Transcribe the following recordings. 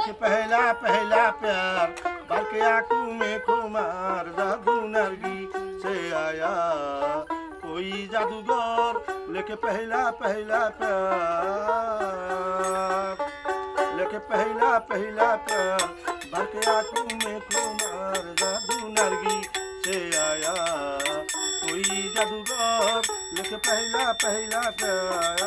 लेके पहला पहला प्यार भर के आंखों में खुमार जादू नरगी से आया कोई जादूगर लेके पहला पहला प्यार लेके पहला पहला प्यार भर के आंखों में खुमार जादू नरगी से आया कोई जादूगर लेके पहला पहला प्यार।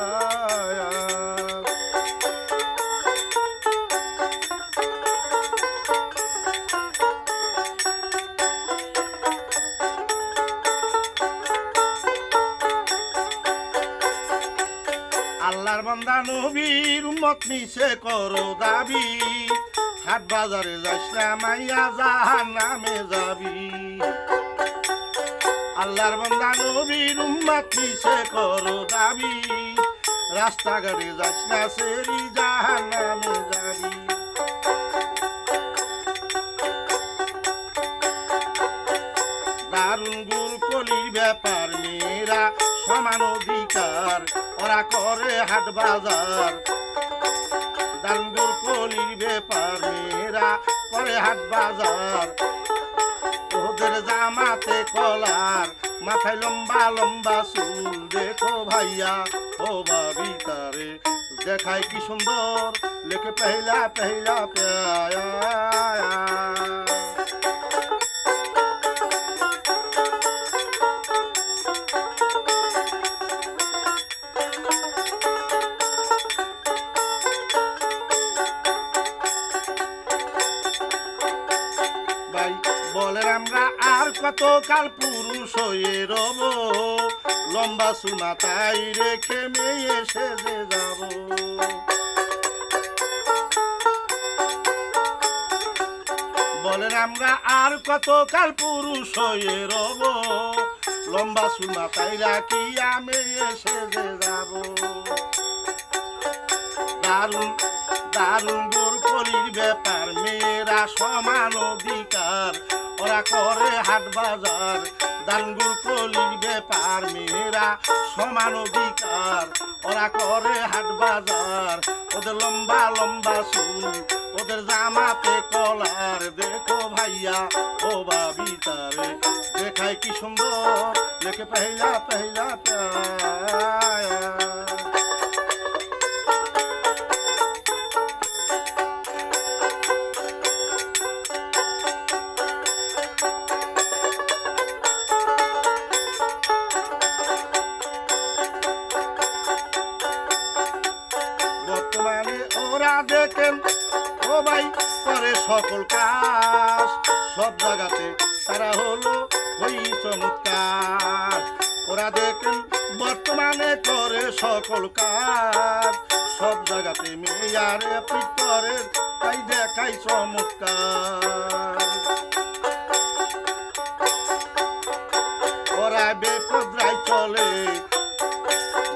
আল্লাহর বান্দা নবীর উম্মত মিছে করো দাবি হাট বাজারে যাস না মাইয়া জাহান্নামে যাবি। আল্লাহর বান্দা নবীর উম্মত মিছে করো দাবি রাস্তাঘাটে যাস না সেরি জাহান্নামে যাবি। দারুণ গুল কলির ব্যাপার মেয়েরা সমান অধিকার ওরা করে হাট বাজার। দারুণ গুল কলির ব্যাপার মেয়েরা করে হাট বাজার। ওদের জামাতে কলার মাথায় লম্বা লম্বা চুল দেখো ভাইয়া ও ভাবি তারে দেখায় কি সুন্দর লেকে পহলা পহলা প্যার। বলেন আমরা আর কত কাল পুরুষ হয়ে রব লম্বা চুল মাথায় রেখে মেয়ে সেজে যাব। বলেন আমরা আর কত কাল পুরুষ হয়ে রব লম্বা চুল মাথায় রাখিয়া মেয়ে সেজে যাব। দারুণ দারুণ গোর কলির ব্যাপার মেয়েরা সমান অধিকার ওরা করে হাট বাজার। দারুণ গোর কলির ব্যাপার মেয়েরা সমান অধিকার ওরা করে হাট বাজার। ওদের লম্বা লম্বা চুল ওদের জামাতে কলার দেখো ভাইয়া ও ভাবি তারে দেখায় কি সুন্দর লেকে পহলা পহলা প্যার। বর্তমানে ওরা দেখেন ও ভাই করে সকল কাজ সব জায়গাতে তারা হলো ওই চমৎকার। ওরা দেখেন বর্তমানে করে সকল কাজ সব জায়গাতে মেয়ারে পিট করে তাই দেখাই চমৎকার। ওরা বেপদ্রায় চলে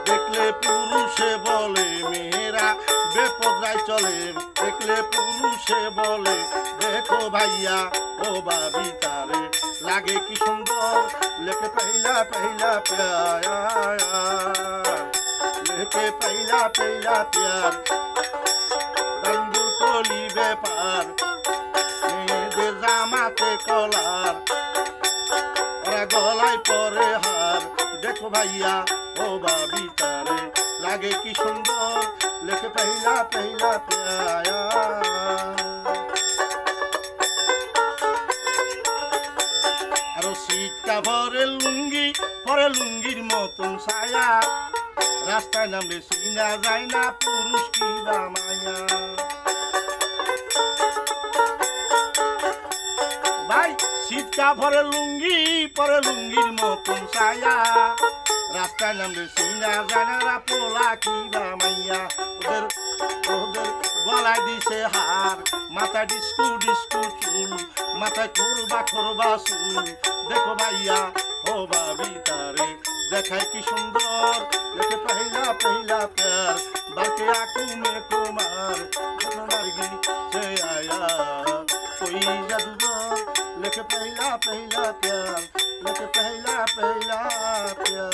দেখলে পুরুষে বলে মেয়েরা বেপদ্রায় চলে দেখলে পুরুষে বলে দেখো ভাইয়া ও ভাবি তারে লাগে কি সুন্দর লেকে পহলা পহলা প্যার লেকে পহলা পহলা প্যার। দারুণ কলি ব্যাপার মেয়েদের জামাতে কলার ওরা গলায় পরে হার দেখো ভাইয়া ও ভাবি তারে লাগে কি সুন্দর লেকে পহলা পহলা প্যার। আরো শীতকা ভরে লুঙ্গি পরে লুঙ্গির মতন ছায়া রাস্তায় নামলে চিনা যায় না পুরুষ কি বা মায়া। ভাই শীতকা ভরে লুঙ্গি পরে লুঙ্গির মতন ছায়া রাস্তায় নামলে চিনা যায় না পোলা কি বা মাইয়া। ওদের ওদের গলায় দিছে হার মাথায় ডিস্কু ডিস্কু চুল মাথায় খোরবা খোরবা চুল দেখো ভাইয়া ও ভাবি তারে দেখায় কি সুন্দর লেকে পহলা পহলা প্যার বাকে आंखों में कुमार नरगी से आया कोई जादूगर लेके पहला पहला प्यार लेके पहला पहला प्यार।